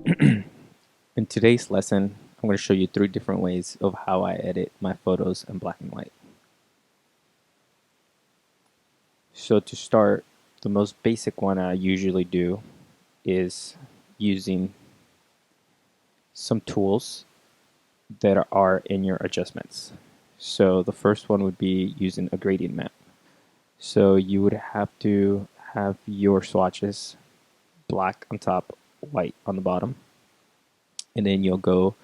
In today's lesson, I'm going to show you 3 different ways of how I edit my photos in black and white. So to start, the most basic one I usually do is using some tools that are in your adjustments. So the first one would be using a gradient map. So you would have to have your swatches black on top, white on the bottom, and then you'll go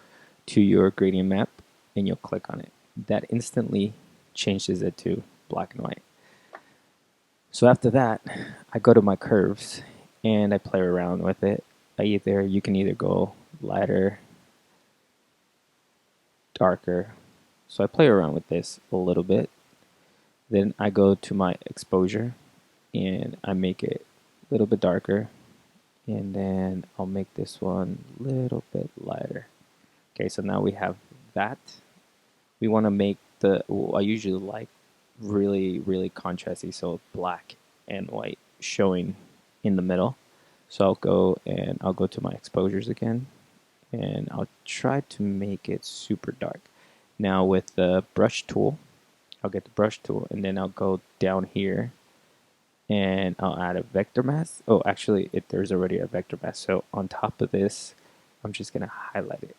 to your gradient map and you'll click on it. That instantly changes it to black and white. So after that, I go to my curves and I play around with it. You can either go lighter, darker. So I play around with this a little bit. Then I go to my exposure and I make it a little bit darker. And then I'll make this one a little bit lighter. Okay, so now we have that. We want to make I usually like really contrasty, so black and white showing in the middle. So I'll go to my exposures again, and I'll try to make it super dark. Now with the brush tool, I'll get the brush tool, and then I'll go down here, and I'll add a vector mask. Oh, actually, there's already a vector mask. So on top of this, I'm just gonna highlight it.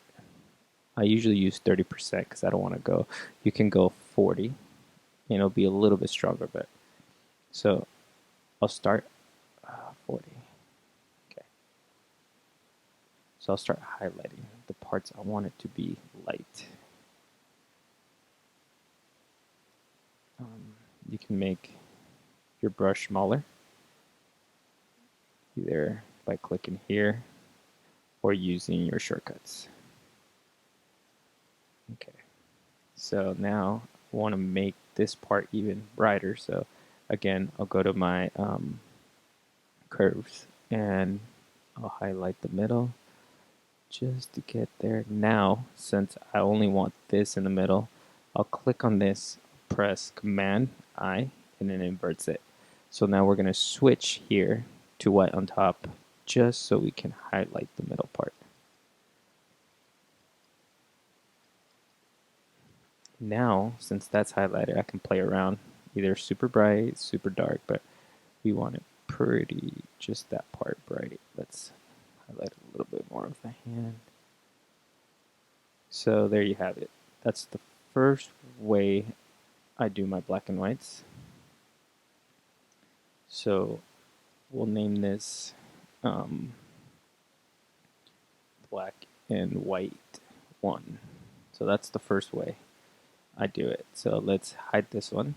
I usually use 30% because I don't want to go. You can go 40, and it'll be a little bit stronger. But so I'll start 40. Okay. So I'll start highlighting the parts I want it to be light. You can make your brush smaller, either by clicking here or using your shortcuts. Okay. So now I want to make this part even brighter. So again, I'll go to my curves and I'll highlight the middle just to get there. Now, since I only want this in the middle, I'll click on this, press Command I, and it inverts it. So now we're going to switch here to white on top just so we can highlight the middle part. Now, since that's highlighted, I can play around either super bright, super dark, but we want it pretty, just that part bright. Let's highlight a little bit more with the hand. So there you have it. That's the first way I do my black and whites. So we'll name this black and white 1. So that's the first way I do it. So let's hide this one.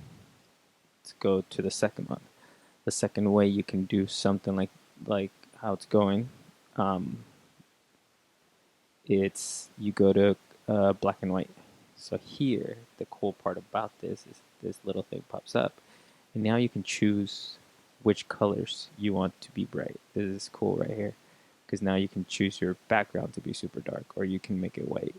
Let's go to the second one. The second way you can do something like how it's going. It's you go to black and white. So here, the cool part about this is this little thing pops up, and now you can choose which colors you want to be bright. This is cool right here, because now you can choose your background to be super dark, or you can make it white.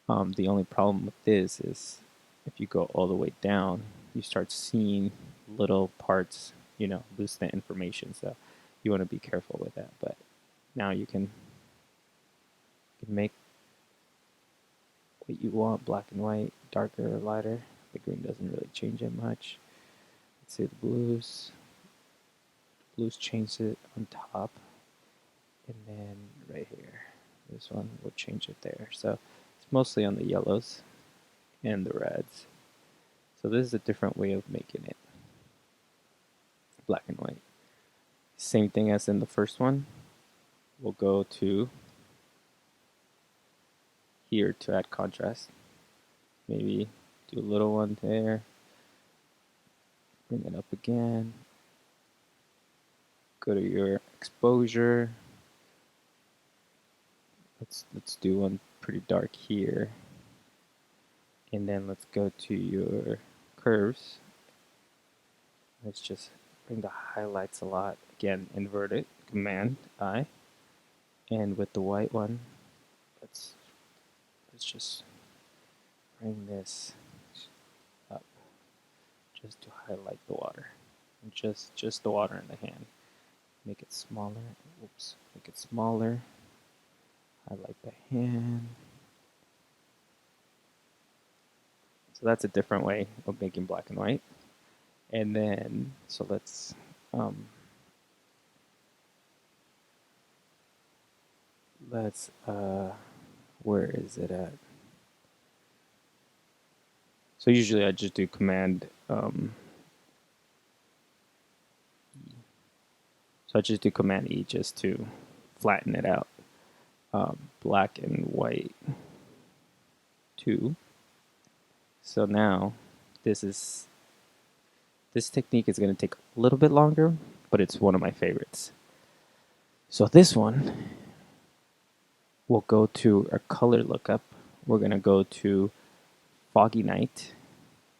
The only problem with this is if you go all the way down, you start seeing little parts, lose the information. So you want to be careful with that. But now you can make what you want, black and white, darker or lighter. The green doesn't really change it much. Let's say the blues. Blues change it on top. And then right here, this one will change it there. So it's mostly on the yellows and the reds. So this is a different way of making it black and white. Same thing as in the first one. We'll go to here to add contrast. Maybe do a little one there. Bring it up again. Go to your exposure. Let's do one pretty dark here. And then let's go to your curves. Let's just bring the highlights a lot. Again, invert it, Command I. And with the white one, let's just bring this up just to highlight the water. And just the water in the hand. Make it smaller. Oops, make it smaller. highlight the hand. So that's a different way of making black and white. And then, so um, let's, where is it at? So usually I just do Command, so I just do Command E just to flatten it out. Black and white 2. So now this technique is going to take a little bit longer, but it's one of my favorites. So this one, we'll go to our color lookup. We're going to go to Foggy Night,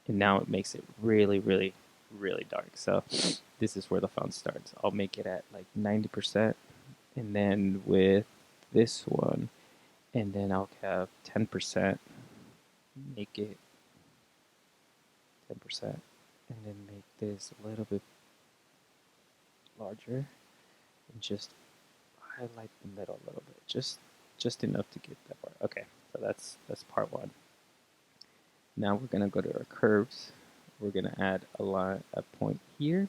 and now it makes it really, really, really dark. So this is where the fun starts. I'll make it at like 90%, and then with this one, and then I'll have 10%, make it 10%, and then make this a little bit larger, and just highlight the middle a little bit, just enough to get that part. Okay, so that's part one. Now we're gonna go to our curves. We're gonna add a point here,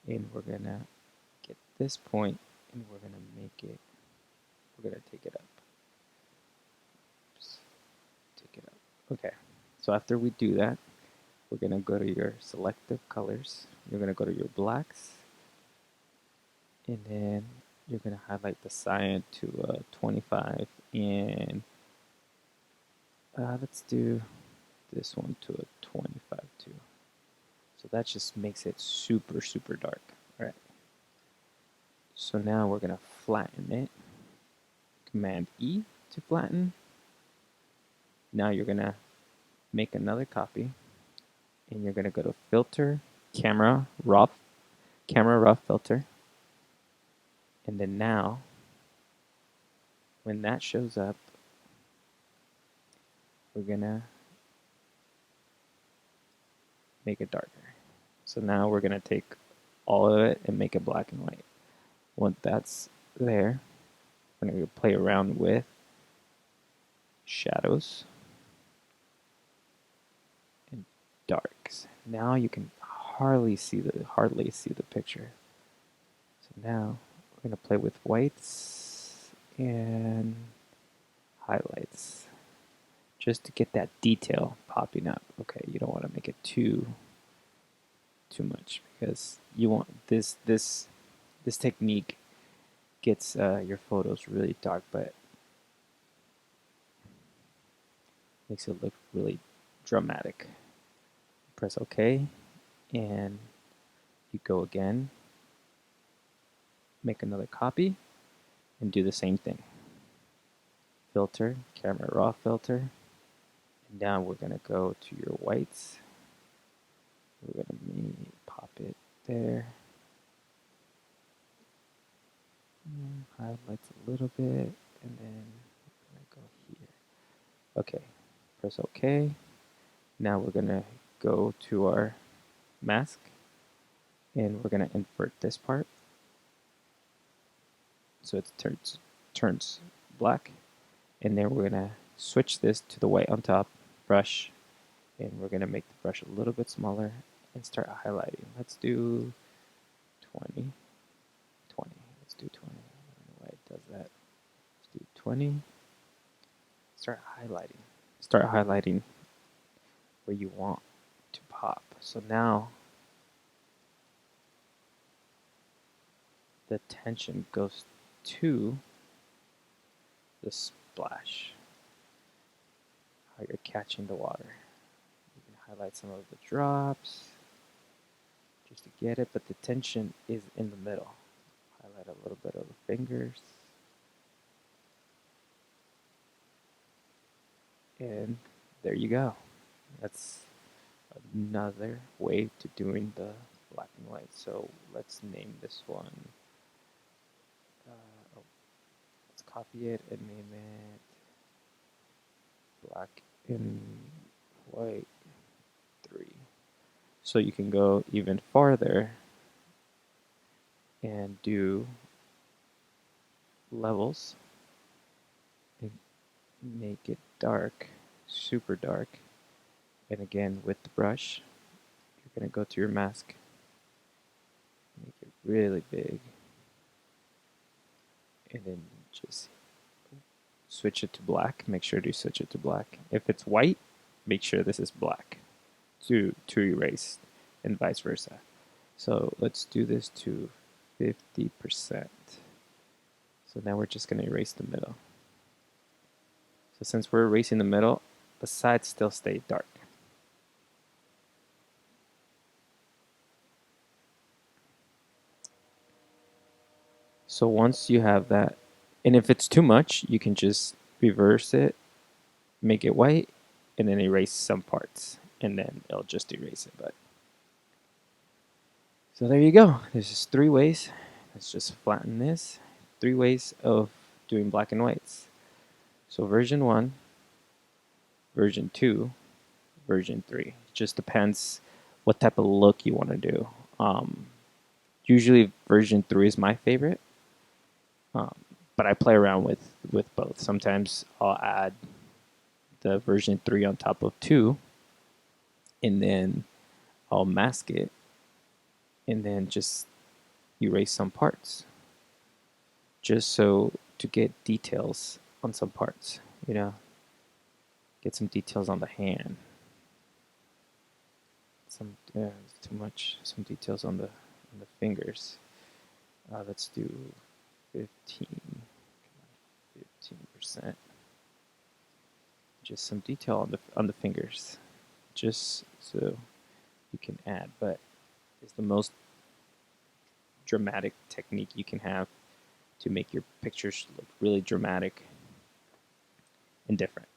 and we're gonna get this point, and we're gonna make it. We're gonna take it up. Oops, take it up. Okay. So after we do that, we're gonna go to your selective colors. You're gonna go to your blacks, and then you're gonna highlight the cyan to 25, and let's do this one to a 25 too. So that just makes it super, super dark. All right. So now we're gonna flatten it. Command E to flatten. Now you're gonna make another copy, and you're gonna go to Filter, Camera Raw Filter, and then now, when that shows up, we're gonna make it darker. So now we're gonna take all of it and make it black and white. Once that's there, we're gonna play around with shadows and darks. Now you can hardly see the picture. So now we're gonna play with whites and highlights just to get that detail popping up. Okay, you don't want to make it too much, because you want this technique gets your photos really dark, but makes it look really dramatic. Press OK, and you go again, make another copy, and do the same thing. Filter, Camera Raw Filter, and now we're going to go to your whites. We're going to pop it there. Highlights a little bit, and then we're going to go here. Okay, press OK. Now we're going to go to our mask, and we're going to invert this part so it turns black, and then we're going to switch this to the white on top, brush, and we're going to make the brush a little bit smaller and start highlighting. Let's do 20. Let's do 20. I don't know why it does that. Let's do 20. Start highlighting where you want to pop. So now the attention goes to the splash, how you're catching the water. You can highlight some of the drops just to get it, but the tension is in the middle. Highlight a little bit of the fingers. And there you go. That's another way to doing the black and white. So let's name this one. Let's copy it and name it black and white 3. So you can go even farther and do levels. make it dark, super dark. And again, with the brush, you're going to go to your mask, make it really big, and then just switch it to black. Make sure to switch it to black. If it's white, make sure this is black to erase, and vice versa. So let's do this to 50%. So now we're just going to erase the middle. So since we're erasing the middle, the sides still stay dark. So once you have that, and if it's too much, you can just reverse it, make it white, and then erase some parts, and then it'll just erase it. But so there you go. There's just 3 ways. Let's just flatten this. 3 ways of doing black and whites. So version 1, version 2, version 3. It just depends what type of look you want to do. Usually version 3 is my favorite, but I play around with both. Sometimes I'll add the version 3 on top of 2, and then I'll mask it, and then just erase some parts, just so to get details on some parts, get some details on the hand. It's too much. Some details on the fingers. Let's do 15%. Just some detail on the fingers, just so you can add. But it's the most dramatic technique you can have to make your pictures look really dramatic and different.